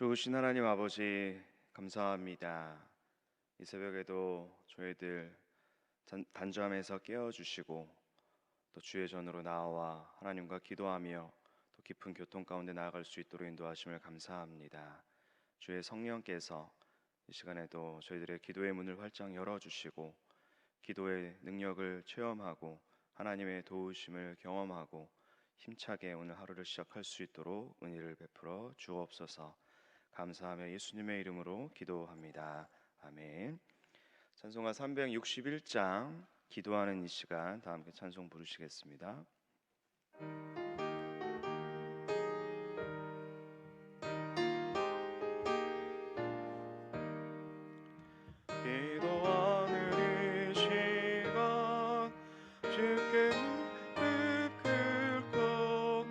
좋으신 하나님 아버지 감사합니다. 이 새벽에도 저희들 단잠에서 깨워주시고 또 주의 전으로 나와 하나님과 기도하며 또 깊은 교통 가운데 나아갈 수 있도록 인도하심을 감사합니다. 주의 성령께서 이 시간에도 저희들의 기도의 문을 활짝 열어주시고 기도의 능력을 체험하고 하나님의 도우심을 경험하고 힘차게 오늘 하루를 시작할 수 있도록 은혜를 베풀어 주옵소서. 감사하며 예수님의 이름으로 기도합니다. 아멘. 찬송가 361장 기도하는 이 시간 다 함께 찬송 부르시겠습니다. 기도하는 이 시간 주께 무릎 꿇고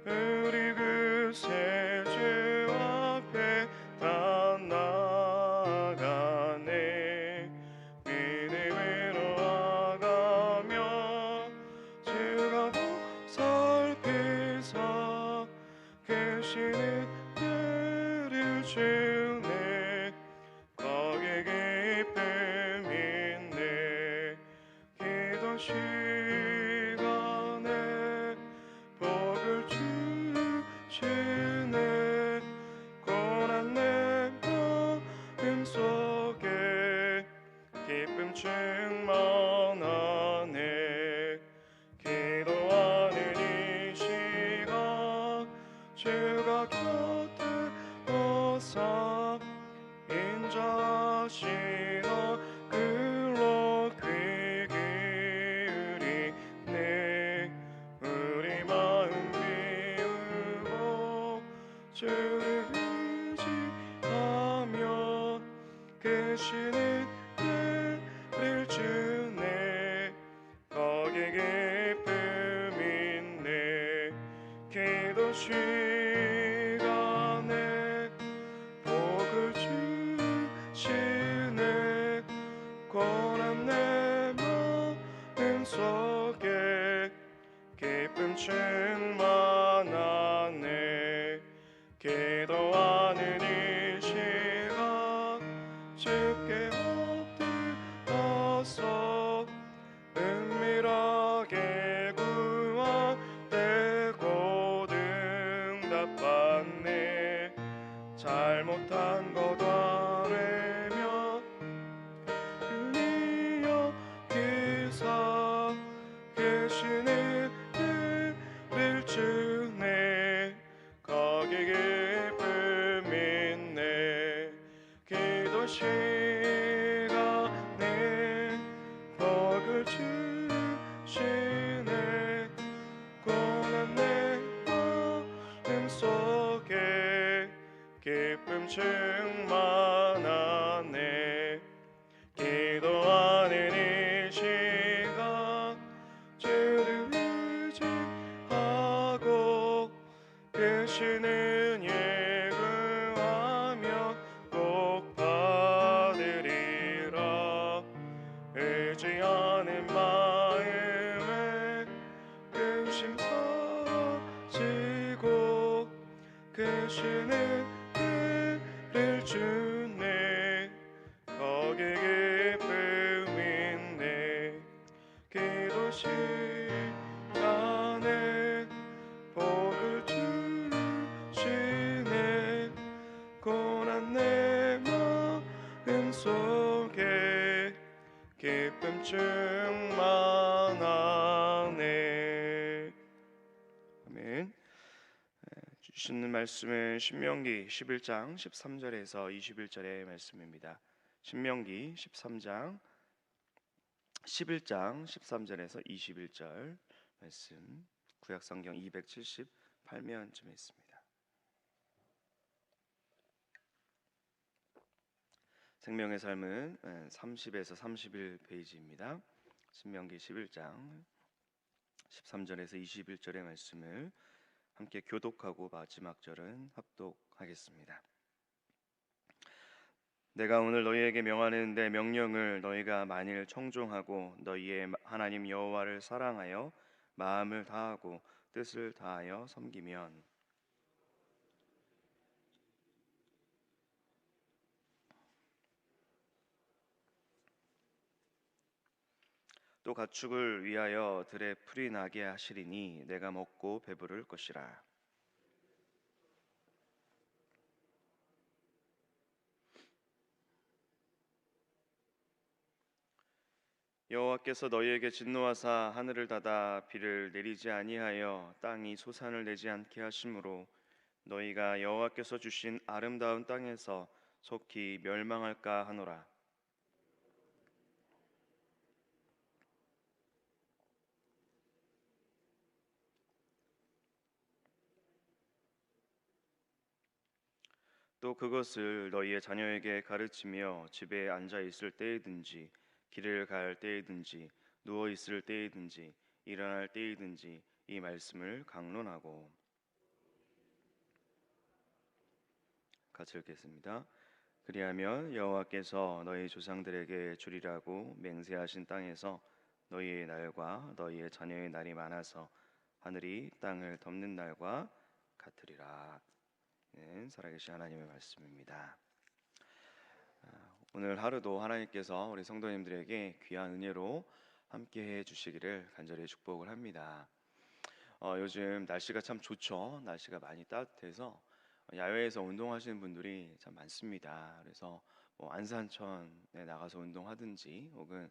우리 그새 주 앞에 다 나아가네. 믿음으로 나아가며 주가 보살피사 계시는 그를 주네. 거기에 기쁨 있네. 기도 시간에 복을 주시네. 고난 내 마음 속에 기쁨 충만하네. 기도하는 이 시간 주가 곁에 오사 인자하시나 글로 귀 기울이네. 우리 마음 비우고 주를 의지하며 계시는 그를 주네. 거기에 기쁨 있네. 기도 시간에 복을 주시네. 고난 내 마음 속에 기쁨 충만하네. 기도하는 이 시간 주께 엎드려서 은밀하게 구할 때 곧 응답받네. 잘못한 것 아뢰며 긍휼히 여기사 계시는 그를 주네. 거기에 기쁨 있네. 기도 시간에 복을 주시네. 고난 내 마음 속에 기쁨 충만하네. 기도하는 이 시간 주를 의지하고 계시는 예 구하며 꼭 받으리라. 의지하는 마음에 근심 사라지고 계시는 그를 주네. 거기에 기쁨 있네. 기도 시간에 복을 주시네. 고난 내 마음 속에 기쁨 충만하네. 아멘. 주시는 말씀은 신명기 11장 13절에서 21절의 말씀입니다. 신명기 11장 13절에서 21절 말씀, 구약성경 278면쯤에 있습니다. 생명의 삶은 30에서 31페이지입니다. 신명기 11장 13절에서 21절의 말씀을 함께 교독하고 마지막 절은 합독하겠습니다. 내가 오늘 너희에게 명하는 내 명령을 너희가 만일 청종하고 너희의 하나님 여호와를 사랑하여 마음을 다하고 뜻을 다하여 섬기면 또 가축을 위하여 들에 풀이 나게 하시리니 내가 먹고 배부를 것이라. 여호와께서 너희에게 진노하사 하늘을 닫아 비를 내리지 아니하여 땅이 소산을 내지 않게 하심으로 너희가 여호와께서 주신 아름다운 땅에서 속히 멸망할까 하노라. 또 그것을 너희의 자녀에게 가르치며 집에 앉아 있을 때이든지 길을 갈 때이든지 누워 있을 때이든지 일어날 때이든지 이 말씀을 강론하고. 같이 읽겠습니다. 그리하면 여호와께서 너희 조상들에게 주리라고 맹세하신 땅에서 너희의 날과 너희의 자녀의 날이 많아서 하늘이 땅을 덮는 날과 같으리라. 네, 살아계신 하나님의 말씀입니다. 오늘 하루도 하나님께서 우리 성도님들에게 귀한 은혜로 함께해 주시기를 간절히 축복을 합니다. 요즘 날씨가 참 좋죠. 날씨가 많이 따뜻해서 야외에서 운동하시는 분들이 참 많습니다. 그래서 뭐 안산천에 나가서 운동하든지 혹은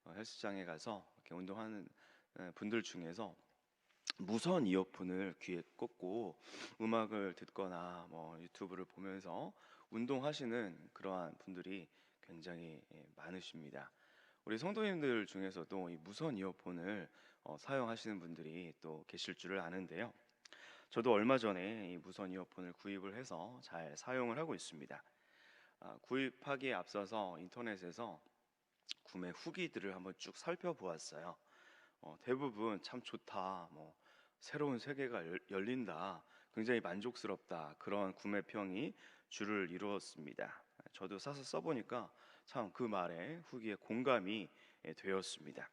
헬스장에 가서 이렇게 운동하는 분들 중에서 무선 이어폰을 귀에 꽂고 음악을 듣거나 뭐 유튜브를 보면서 운동하시는 그러한 분들이 굉장히 많으십니다. 우리 성도님들 중에서도 이 무선 이어폰을 사용하시는 분들이 또 계실 줄을 아는데요. 저도 얼마 전에 이 무선 이어폰을 구입을 해서 잘 사용을 하고 있습니다. 구입하기에 앞서서 인터넷에서 구매 후기들을 한번 쭉 살펴보았어요. 대부분 참 좋다, 뭐 새로운 세계가 열린다, 굉장히 만족스럽다, 그런 구매평이 주를 이루었습니다. 저도 사서 써보니까 참 그 말에 후기에 공감이 되었습니다.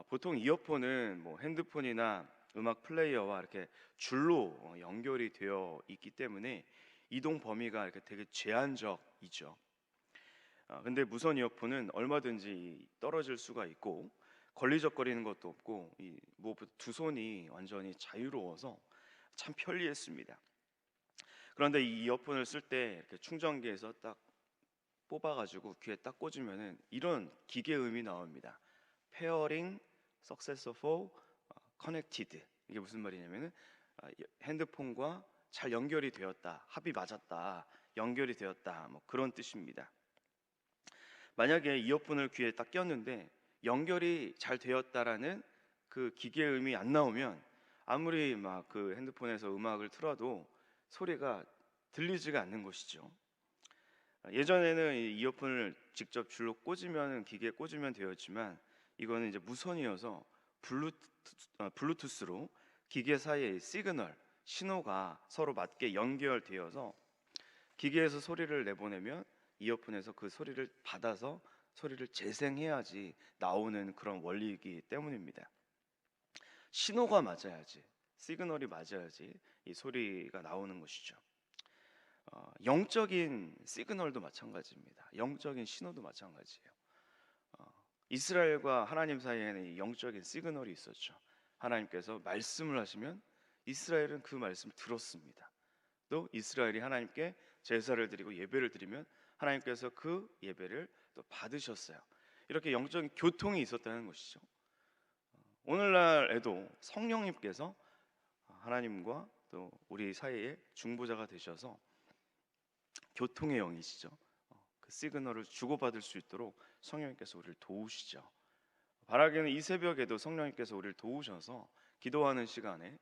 보통 이어폰은 뭐 핸드폰이나 음악 플레이어와 이렇게 줄로 연결이 되어 있기 때문에 이동 범위가 이렇게 되게 제한적이죠. 근데 무선 이어폰은 얼마든지 떨어질 수가 있고 걸리적거리는 것도 없고 무엇보다 두 손이 완전히 자유로워서 참 편리했습니다. 그런데 이 이어폰을 쓸 때 이렇게 충전기에서 딱 뽑아가지고 귀에 딱 꽂으면은 이런 기계음이 나옵니다. Pairing successful connected. 이게 무슨 말이냐면은 핸드폰과 잘 연결이 되었다, 합이 맞았다, 연결이 되었다, 뭐 그런 뜻입니다. 만약에 이어폰을 귀에 딱 꼈는데 연결이 잘 되었다라는 그 기계음이 안 나오면 아무리 막 그 핸드폰에서 음악을 틀어도 소리가 들리지가 않는 것이죠. 예전에는 이 이어폰을 직접 줄로 꽂으면 기계에 꽂으면 되었지만 이거는 이제 무선이어서 블루투스로 기계 사이의 시그널, 신호가 서로 맞게 연결되어서 기계에서 소리를 내보내면 이어폰에서 그 소리를 받아서 소리를 재생해야지 나오는 그런 원리이기 때문입니다. 신호가 맞아야지, 시그널이 맞아야지 이 소리가 나오는 것이죠. 영적인 시그널도 마찬가지입니다. 영적인 신호도 마찬가지예요. 이스라엘과 하나님 사이에는 이 영적인 시그널이 있었죠. 하나님께서 말씀을 하시면 이스라엘은 그 말씀을 들었습니다. 또 이스라엘이 하나님께 제사를 드리고 예배를 드리면 하나님께서 그 예배를 또 받으셨어요. 이렇게 영적인 교통이 있었다는 것이죠. 오늘날에도 성령님께서 하나님과 또 우리 사이에 중보자가 되셔서 교통의 영이시죠. 그 시그널을 주고받을 수 있도록 성령님께서 우리를 도우시죠. 바라기는 이 새벽에도 성령님께서 우리를 도우셔서 기도하는 시간에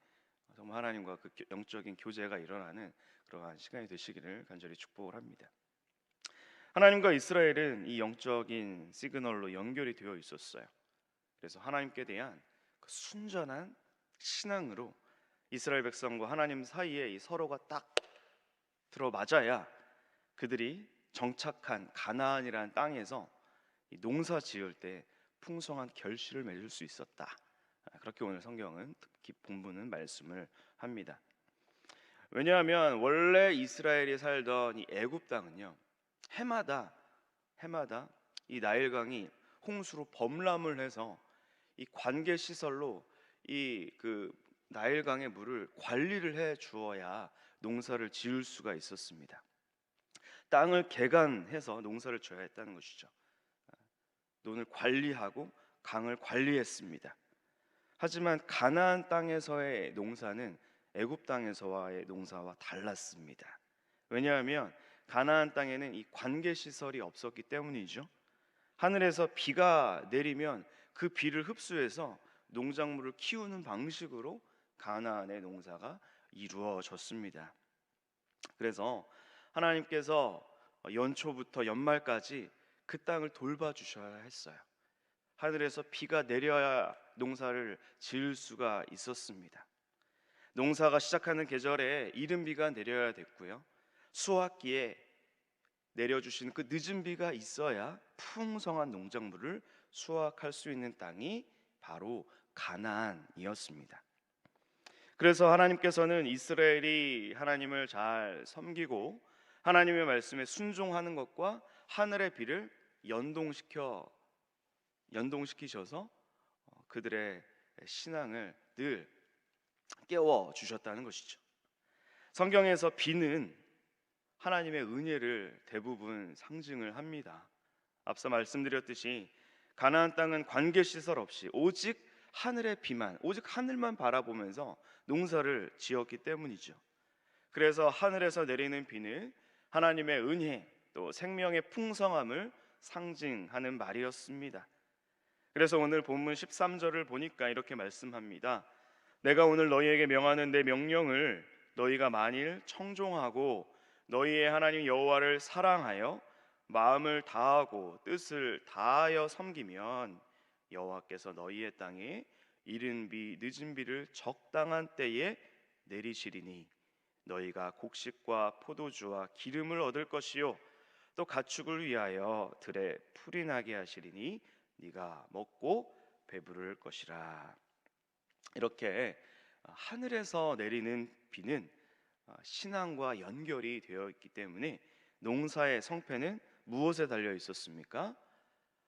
정말 하나님과 그 영적인 교제가 일어나는 그러한 시간이 되시기를 간절히 축복을 합니다. 하나님과 이스라엘은 이 영적인 시그널로 연결이 되어 있었어요. 그래서 하나님께 대한 그 순전한 신앙으로 이스라엘 백성과 하나님 사이에 이 서로가 딱 들어맞아야 그들이 정착한 가나안이라는 땅에서 이 농사 지을 때 풍성한 결실을 맺을 수 있었다. 그렇게 오늘 성경은 특히 본문은 말씀을 합니다. 왜냐하면 원래 이스라엘이 살던 이 애굽 땅은요, 해마다 이 나일강이 홍수로 범람을 해서 이 관계 시설로 이 그 나일강의 물을 관리를 해 주어야 농사를 지을 수가 있었습니다. 땅을 개간해서 농사를 져야 했다는 것이죠. 논을 관리하고 강을 관리했습니다. 하지만 가나안 땅에서의 농사는 애굽 땅에서와의 농사와 달랐습니다. 왜냐하면 가나안 땅에는 이 관계 시설이 없었기 때문이죠. 하늘에서 비가 내리면 그 비를 흡수해서 농작물을 키우는 방식으로 가나안의 농사가 이루어졌습니다. 그래서 하나님께서 연초부터 연말까지 그 땅을 돌봐주셔야 했어요. 하늘에서 비가 내려야 농사를 지을 수가 있었습니다. 농사가 시작하는 계절에 이른 비가 내려야 됐고요. 수확기에 내려주신 그 늦은 비가 있어야 풍성한 농작물을 수확할 수 있는 땅이 바로 가나안이었습니다. 그래서 하나님께서는 이스라엘이 하나님을 잘 섬기고 하나님의 말씀에 순종하는 것과 하늘의 비를 연동시키셔서 그들의 신앙을 늘 깨워 주셨다는 것이죠. 성경에서 비는 하나님의 은혜를 대부분 상징을 합니다. 앞서 말씀드렸듯이 가나안 땅은 관계 시설 없이 오직 하늘의 비만, 오직 하늘만 바라보면서 농사를 지었기 때문이죠. 그래서 하늘에서 내리는 비는 하나님의 은혜, 또 생명의 풍성함을 상징하는 말이었습니다. 그래서 오늘 본문 13절을 보니까 이렇게 말씀합니다. 내가 오늘 너희에게 명하는 내 명령을 너희가 만일 청종하고 너희의 하나님 여호와를 사랑하여 마음을 다하고 뜻을 다하여 섬기면 여호와께서 너희의 땅에 이른 비 늦은 비를 적당한 때에 내리시리니 너희가 곡식과 포도주와 기름을 얻을 것이요 또 가축을 위하여 들에 풀이 나게 하시리니 네가 먹고 배부를 것이라. 이렇게 하늘에서 내리는 비는 신앙과 연결이 되어 있기 때문에 농사의 성패는 무엇에 달려 있었습니까?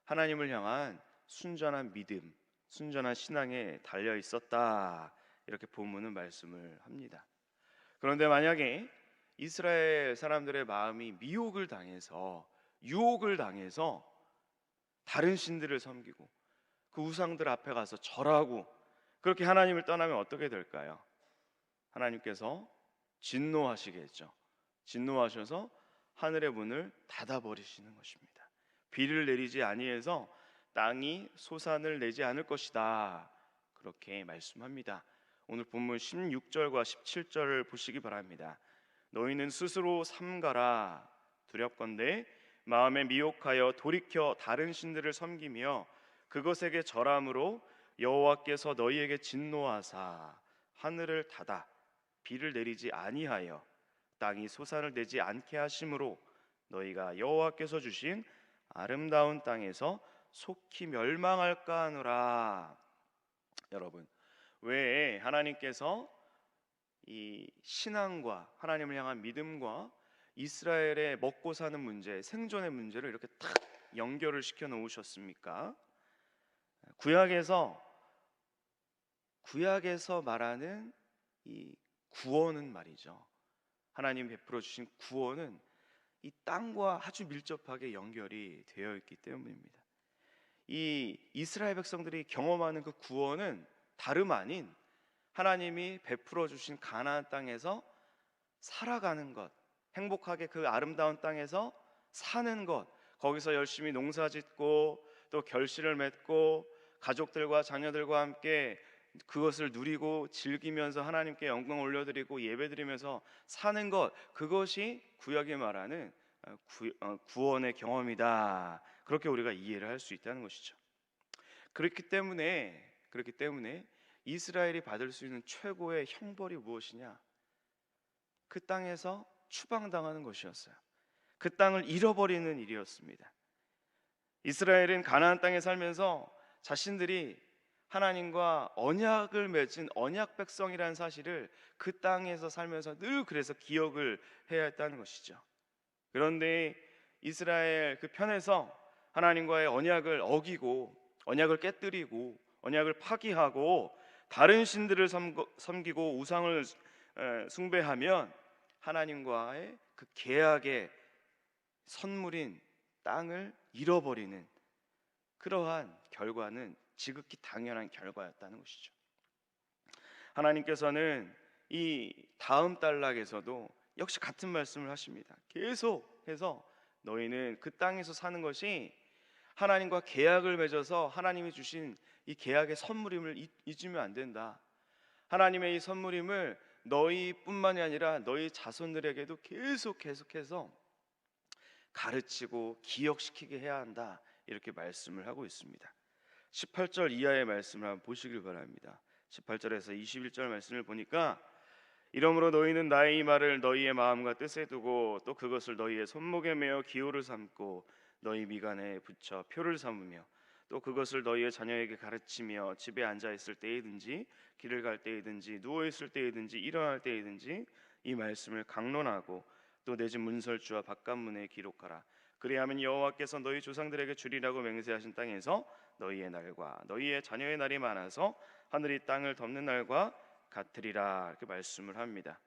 하나님을 향한 순전한 믿음, 순전한 신앙에 달려 있었다. 이렇게 본문은 말씀을 합니다. 그런데 만약에 이스라엘 사람들의 마음이 미혹을 당해서 유혹을 당해서 다른 신들을 섬기고 그 우상들 앞에 가서 절하고 그렇게 하나님을 떠나면 어떻게 될까요? 하나님께서 진노하시겠죠. 진노하셔서 하늘의 문을 닫아버리시는 것입니다. 비를 내리지 아니해서 땅이 소산을 내지 않을 것이다. 그렇게 말씀합니다. 오늘 본문 16절과 17절을 보시기 바랍니다. 너희는 스스로 삼가라. 두렵건대 마음에 미혹하여 돌이켜 다른 신들을 섬기며 그것에게 절함으로 여호와께서 너희에게 진노하사 하늘을 닫아 비를 내리지 아니하여 땅이 소산을 내지 않게 하심으로 너희가 여호와께서 주신 아름다운 땅에서 속히 멸망할까 하노라. 여러분, 왜 하나님께서 이 신앙과 하나님을 향한 믿음과 이스라엘의 먹고 사는 문제, 생존의 문제를 이렇게 딱 연결을 시켜 놓으셨습니까? 구약에서 말하는 이 구원은 말이죠. 하나님 베풀어 주신 구원은 이 땅과 아주 밀접하게 연결이 되어 있기 때문입니다. 이 이스라엘 백성들이 경험하는 그 구원은 다름 아닌 하나님이 베풀어 주신 가나안 땅에서 살아가는 것, 행복하게 그 아름다운 땅에서 사는 것, 거기서 열심히 농사짓고 또 결실을 맺고 가족들과 자녀들과 함께 그것을 누리고 즐기면서 하나님께 영광 올려드리고 예배드리면서 사는 것, 그것이 구약이 말하는 구원의 경험이다. 그렇게 우리가 이해를 할 수 있다는 것이죠. 그렇기 때문에 이스라엘이 받을 수 있는 최고의 형벌이 무엇이냐? 그 땅에서 추방당하는 것이었어요. 그 땅을 잃어버리는 일이었습니다. 이스라엘은 가나안 땅에 살면서 자신들이 하나님과 언약을 맺은 언약 백성이라는 사실을 그 땅에서 살면서 늘 그래서 기억을 해야 했다는 것이죠. 그런데 이스라엘 그 편에서 하나님과의 언약을 어기고 언약을 깨뜨리고 언약을 파기하고 다른 신들을 섬기고 우상을 숭배하면 하나님과의 그 계약의 선물인 땅을 잃어버리는 그러한 결과는 지극히 당연한 결과였다는 것이죠. 하나님께서는 이 다음 단락에서도 역시 같은 말씀을 하십니다. 계속해서 너희는 그 땅에서 사는 것이 하나님과 계약을 맺어서 하나님이 주신 이 계약의 선물임을 잊으면 안 된다. 하나님의 이 선물임을 너희뿐만이 아니라 너희 자손들에게도 계속해서 가르치고 기억시키게 해야 한다. 이렇게 말씀을 하고 있습니다. 18절 이하의 말씀을 한번 보시길 바랍니다. 18절에서 21절 말씀을 보니까 이러므로 너희는 나의 이 말을 너희의 마음과 뜻에 두고 또 그것을 너희의 손목에 매어 기호를 삼고 너희 미간에 붙여 표를 삼으며 또 그것을 너희의 자녀에게 가르치며 집에 앉아 있을 때이든지 길을 갈 때이든지 누워 있을 때이든지 일어날 때이든지 이 말씀을 강론하고 또 내 집 문설주와 바깥문에 기록하라. 그리하면 여호와께서 너희 조상들에게 주리라고 맹세하신 땅에서 너희의 날과 너희의 자녀의 날이 많아서 하늘이 땅을 덮는 날과 같으리라. 이렇게 말씀을 합니다.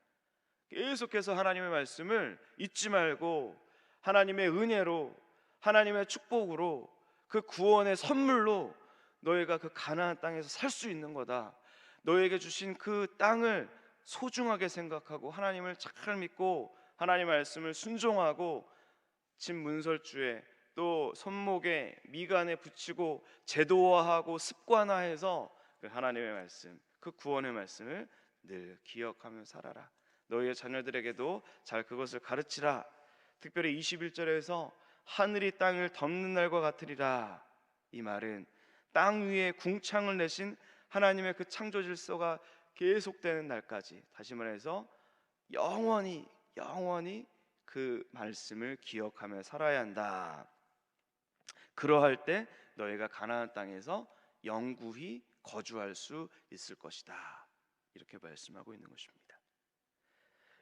계속해서 하나님의 말씀을 잊지 말고 하나님의 은혜로 하나님의 축복으로 그 구원의 선물로 너희가 그 가나안 땅에서 살 수 있는 거다. 너희에게 주신 그 땅을 소중하게 생각하고 하나님을 잘 믿고 하나님의 말씀을 순종하고 집 문설주에 또 손목에 미간에 붙이고 제도화하고 습관화해서 그 하나님의 말씀, 그 구원의 말씀을 늘 기억하며 살아라. 너희의 자녀들에게도 잘 그것을 가르치라. 특별히 21절에서 하늘이 땅을 덮는 날과 같으리라. 이 말은 땅 위에 궁창을 내신 하나님의 그 창조 질서가 계속되는 날까지, 다시 말해서 영원히 그 말씀을 기억하며 살아야 한다. 그러할 때 너희가 가나안 땅에서 영구히 거주할 수 있을 것이다. 이렇게 말씀하고 있는 것입니다.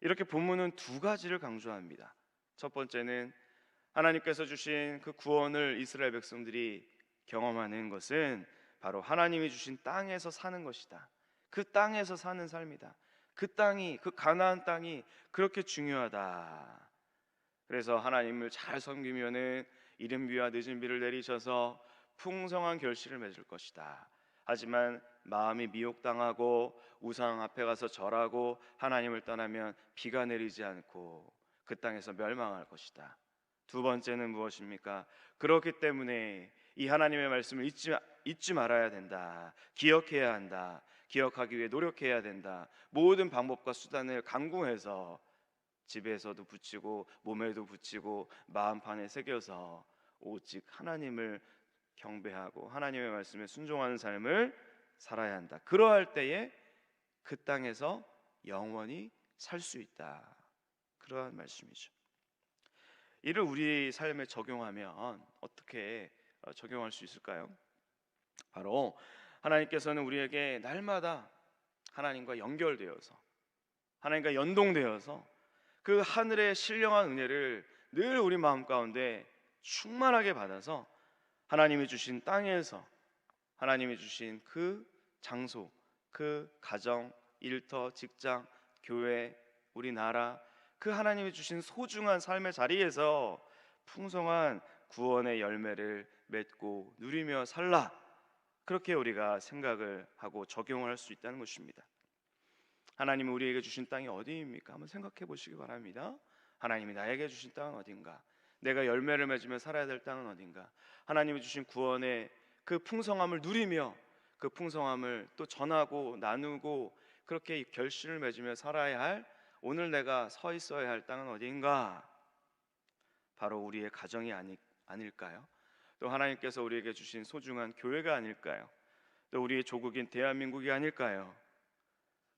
이렇게 본문은 두 가지를 강조합니다. 첫 번째는 하나님께서 주신 그 구원을 이스라엘 백성들이 경험하는 것은 바로 하나님이 주신 땅에서 사는 것이다. 그 땅에서 사는 삶이다. 그 땅이, 그 가나안 땅이 그렇게 중요하다. 그래서 하나님을 잘 섬기면은 이른 비와 늦은 비를 내리셔서 풍성한 결실을 맺을 것이다. 하지만 마음이 미혹당하고 우상 앞에 가서 절하고 하나님을 떠나면 비가 내리지 않고 그 땅에서 멸망할 것이다. 두 번째는 무엇입니까? 그렇기 때문에 이 하나님의 말씀을 잊지 말아야 된다. 기억해야 한다. 기억하기 위해 노력해야 된다. 모든 방법과 수단을 강구해서 집에서도 붙이고 몸에도 붙이고 마음판에 새겨서 오직 하나님을 경배하고 하나님의 말씀에 순종하는 삶을 살아야 한다. 그러할 때에 그 땅에서 영원히 살 수 있다. 그러한 말씀이죠. 이를 우리 삶에 적용하면 어떻게 적용할 수 있을까요? 바로 하나님께서는 우리에게 날마다 하나님과 연결되어서 하나님과 연동되어서 그 하늘의 신령한 은혜를 늘 우리 마음 가운데 충만하게 받아서 하나님이 주신 땅에서 하나님이 주신 그 장소, 그 가정, 일터, 직장, 교회, 우리나라, 그 하나님이 주신 소중한 삶의 자리에서 풍성한 구원의 열매를 맺고 누리며 살라. 그렇게 우리가 생각을 하고 적용을 할 수 있다는 것입니다. 하나님이 우리에게 주신 땅이 어디입니까? 한번 생각해 보시기 바랍니다. 하나님이 나에게 주신 땅은 어딘가? 내가 열매를 맺으며 살아야 될 땅은 어딘가? 하나님이 주신 구원의 그 풍성함을 누리며 그 풍성함을 또 전하고 나누고 그렇게 결실을 맺으며 살아야 할 오늘 내가 서 있어야 할 땅은 어딘가? 바로 우리의 가정이 아닐까요? 또 하나님께서 우리에게 주신 소중한 교회가 아닐까요? 또 우리의 조국인 대한민국이 아닐까요?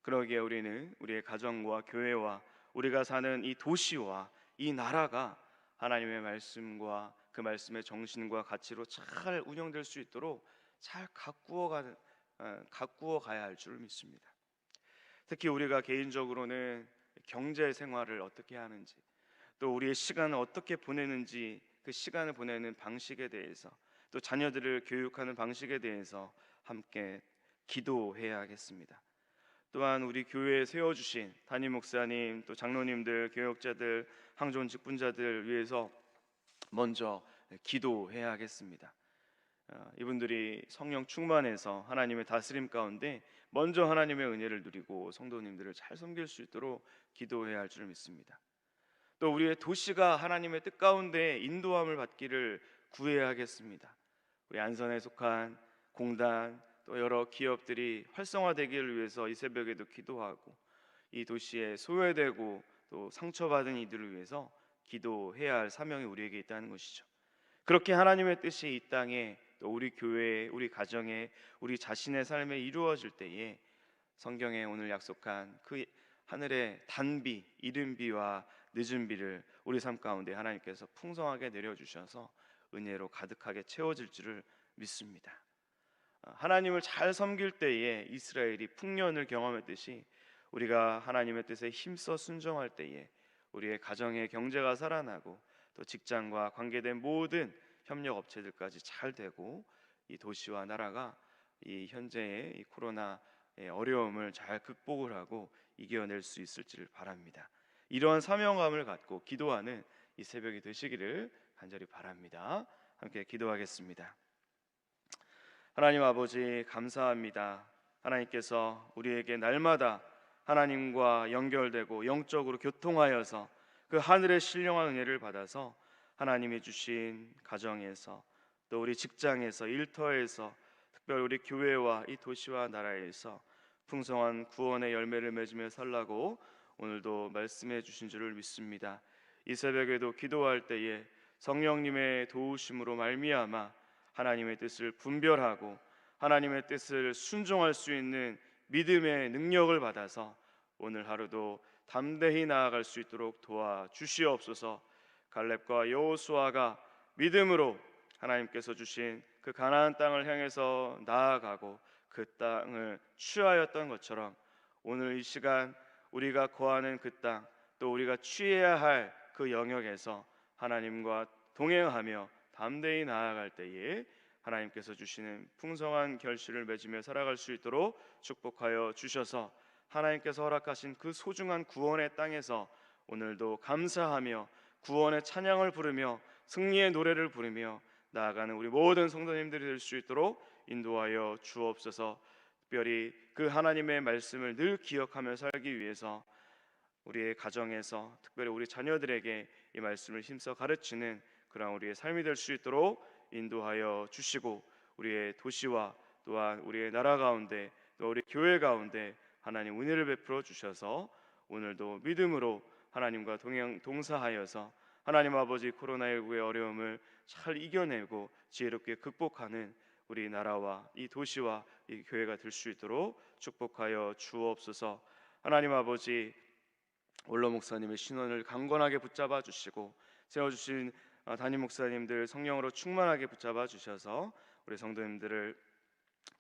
그러기에 우리는 우리의 가정과 교회와 우리가 사는 이 도시와 이 나라가 하나님의 말씀과 그 말씀의 정신과 가치로 잘 운영될 수 있도록 잘 가꾸어 가야 할 줄 믿습니다. 특히 우리가 개인적으로는 경제 생활을 어떻게 하는지, 또 우리의 시간을 어떻게 보내는지, 그 시간을 보내는 방식에 대해서, 또 자녀들을 교육하는 방식에 대해서 함께 기도해야겠습니다. 또한 우리 교회에 세워주신 담임 목사님, 또 장로님들, 교역자들, 항존 직분자들 위해서 먼저 기도해야겠습니다. 이분들이 성령 충만해서 하나님의 다스림 가운데 먼저 하나님의 은혜를 누리고 성도님들을 잘 섬길 수 있도록 기도해야 할 줄 믿습니다. 또 우리의 도시가 하나님의 뜻 가운데 인도함을 받기를 구해야겠습니다. 우리 안선에 속한 공단, 또 여러 기업들이 활성화되기를 위해서 이 새벽에도 기도하고, 이 도시에 소외되고 또 상처받은 이들을 위해서 기도해야 할 사명이 우리에게 있다는 것이죠. 그렇게 하나님의 뜻이 이 땅에, 또 우리 교회에, 우리 가정에, 우리 자신의 삶에 이루어질 때에 성경에 오늘 약속한 그 하늘의 단비, 이른 비와 늦은 비를 우리 삶 가운데 하나님께서 풍성하게 내려주셔서 은혜로 가득하게 채워질 줄을 믿습니다. 하나님을 잘 섬길 때에 이스라엘이 풍년을 경험했듯이 우리가 하나님의 뜻에 힘써 순종할 때에 우리의 가정의 경제가 살아나고, 또 직장과 관계된 모든 협력 업체들까지 잘 되고, 이 도시와 나라가 이 현재의 이 코로나의 어려움을 잘 극복을 하고 이겨낼 수 있을지를 바랍니다. 이러한 사명감을 갖고 기도하는 이 새벽이 되시기를 간절히 바랍니다. 함께 기도하겠습니다. 하나님 아버지, 감사합니다. 하나님께서 우리에게 날마다 하나님과 연결되고 영적으로 교통하여서 그 하늘의 신령한 은혜를 받아서 하나님이 주신 가정에서, 또 우리 직장에서, 일터에서, 특별히 우리 교회와 이 도시와 나라에서 풍성한 구원의 열매를 맺으며 살라고 오늘도 말씀해 주신 줄을 믿습니다. 이 새벽에도 기도할 때에 성령님의 도우심으로 말미암아 하나님의 뜻을 분별하고 하나님의 뜻을 순종할 수 있는 믿음의 능력을 받아서 오늘 하루도 담대히 나아갈 수 있도록 도와주시옵소서. 갈렙과 여호수아가 믿음으로 하나님께서 주신 그 가나안 땅을 향해서 나아가고 그 땅을 취하였던 것처럼 오늘 이 시간 우리가 거하는 그 땅, 또 우리가 취해야 할 그 영역에서 하나님과 동행하며 담대히 나아갈 때에 하나님께서 주시는 풍성한 결실을 맺으며 살아갈 수 있도록 축복하여 주셔서 하나님께서 허락하신 그 소중한 구원의 땅에서 오늘도 감사하며 구원의 찬양을 부르며 승리의 노래를 부르며 나아가는 우리 모든 성도님들이 될 수 있도록 인도하여 주옵소서. 특별히 그 하나님의 말씀을 늘 기억하며 살기 위해서 우리의 가정에서, 특별히 우리 자녀들에게 이 말씀을 힘써 가르치는 그런 우리의 삶이 될 수 있도록 인도하여 주시고, 우리의 도시와 또한 우리의 나라 가운데, 또 우리 교회 가운데 하나님 은혜를 베풀어 주셔서 오늘도 믿음으로 하나님과 동사하여서 하나님 아버지 코로나19의 어려움을 잘 이겨내고 지혜롭게 극복하는 우리 나라와 이 도시와 이 교회가 될 수 있도록 축복하여 주옵소서. 하나님 아버지, 원로 목사님의 신원을 강건하게 붙잡아 주시고 세워주신 담임 목사님들 성령으로 충만하게 붙잡아 주셔서 우리 성도님들을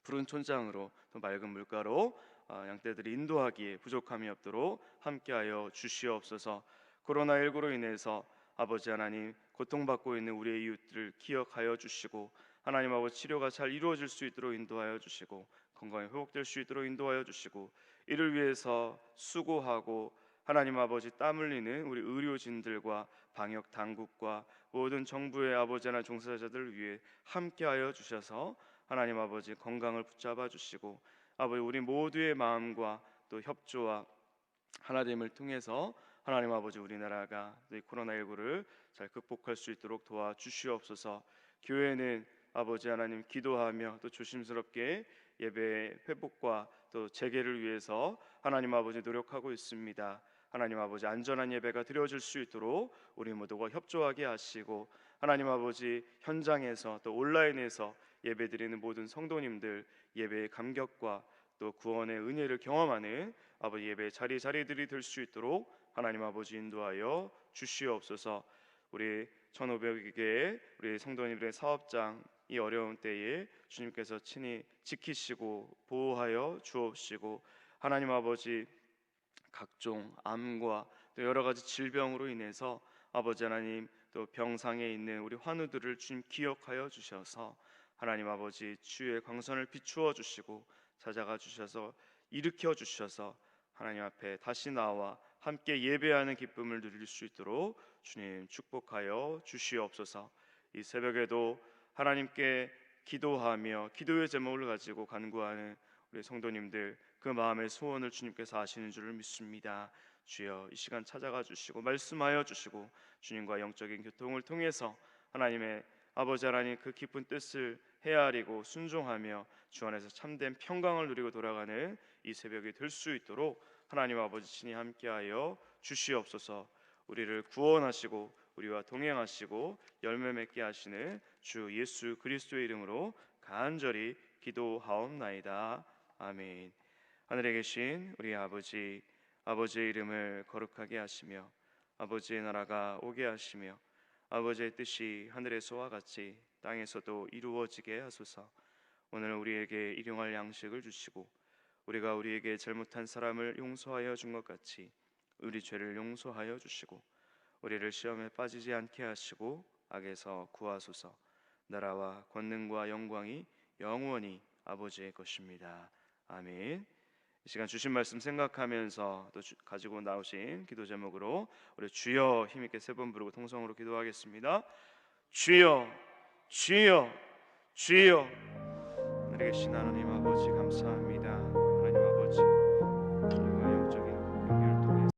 푸른 촌장으로, 또 맑은 물가로 양떼들이 인도하기에 부족함이 없도록 함께하여 주시옵소서. 코로나19로 인해서 아버지 하나님 고통받고 있는 우리의 이웃들을 기억하여 주시고, 하나님 아버지 치료가 잘 이루어질 수 있도록 인도하여 주시고, 건강이 회복될 수 있도록 인도하여 주시고, 이를 위해서 수고하고 하나님 아버지 땀 흘리는 우리 의료진들과 방역 당국과 모든 정부의 아버지 하나님 종사자들을 위해 함께하여 주셔서 하나님 아버지 건강을 붙잡아 주시고, 아버지 우리 모두의 마음과 또 협조와 하나됨을 통해서 하나님 아버지 우리나라가 이 코로나19를 잘 극복할 수 있도록 도와주시옵소서. 교회는 아버지 하나님 기도하며 또 조심스럽게 예배 회복과 또 재개를 위해서 하나님 아버지 노력하고 있습니다. 하나님 아버지 안전한 예배가 드려질 수 있도록 우리 모두가 협조하게 하시고, 하나님 아버지 현장에서 또 온라인에서 예배드리는 모든 성도님들 예배의 감격과 또 구원의 은혜를 경험하는 아버지 예배의 자리들이 될 수 있도록 하나님 아버지 인도하여 주시옵소서. 우리 1,500개의 우리 성도님들의 사업장 이 어려운 때에 주님께서 친히 지키시고 보호하여 주옵시고, 하나님 아버지 각종 암과 또 여러 가지 질병으로 인해서 아버지 하나님 또 병상에 있는 우리 환우들을 주님 기억하여 주셔서 하나님 아버지 주의 광선을 비추어 주시고 찾아가 주셔서 일으켜 주셔서 하나님 앞에 다시 나와 함께 예배하는 기쁨을 누릴 수 있도록 주님 축복하여 주시옵소서. 이 새벽에도 하나님께 기도하며 기도의 제목을 가지고 간구하는 우리 성도님들, 그 마음의 소원을 주님께서 아시는 줄을 믿습니다. 주여, 이 시간 찾아가 주시고 말씀하여 주시고 주님과 영적인 교통을 통해서 하나님의 아버지 하나님 그 깊은 뜻을 헤아리고 순종하며 주 안에서 참된 평강을 누리고 돌아가는 이 새벽이 될 수 있도록 하나님 아버지 친히 함께하여 주시옵소서. 우리를 구원하시고 우리와 동행하시고 열매 맺게 하시는 주 예수 그리스도의 이름으로 간절히 기도하옵나이다. 아멘. 하늘에 계신 우리 아버지, 아버지의 이름을 거룩하게 하시며 아버지의 나라가 오게 하시며 아버지의 뜻이 하늘에서와 같이 땅에서도 이루어지게 하소서. 오늘 우리에게 일용할 양식을 주시고 우리가 우리에게 잘못한 사람을 용서하여 준 것 같이 우리 죄를 용서하여 주시고 우리를 시험에 빠지지 않게 하시고 악에서 구하소서. 나라와 권능과 영광이 영원히 아버지의 것입니다. 아멘. 이 시간 주신 말씀 생각하면서 또 가지고 나오신 기도 제목으로 우리 주여 힘있게 세 번 부르고 통성으로 기도하겠습니다. 주여, 주여, 주여. 하늘에 계신 하나님 아버지 감사합니다.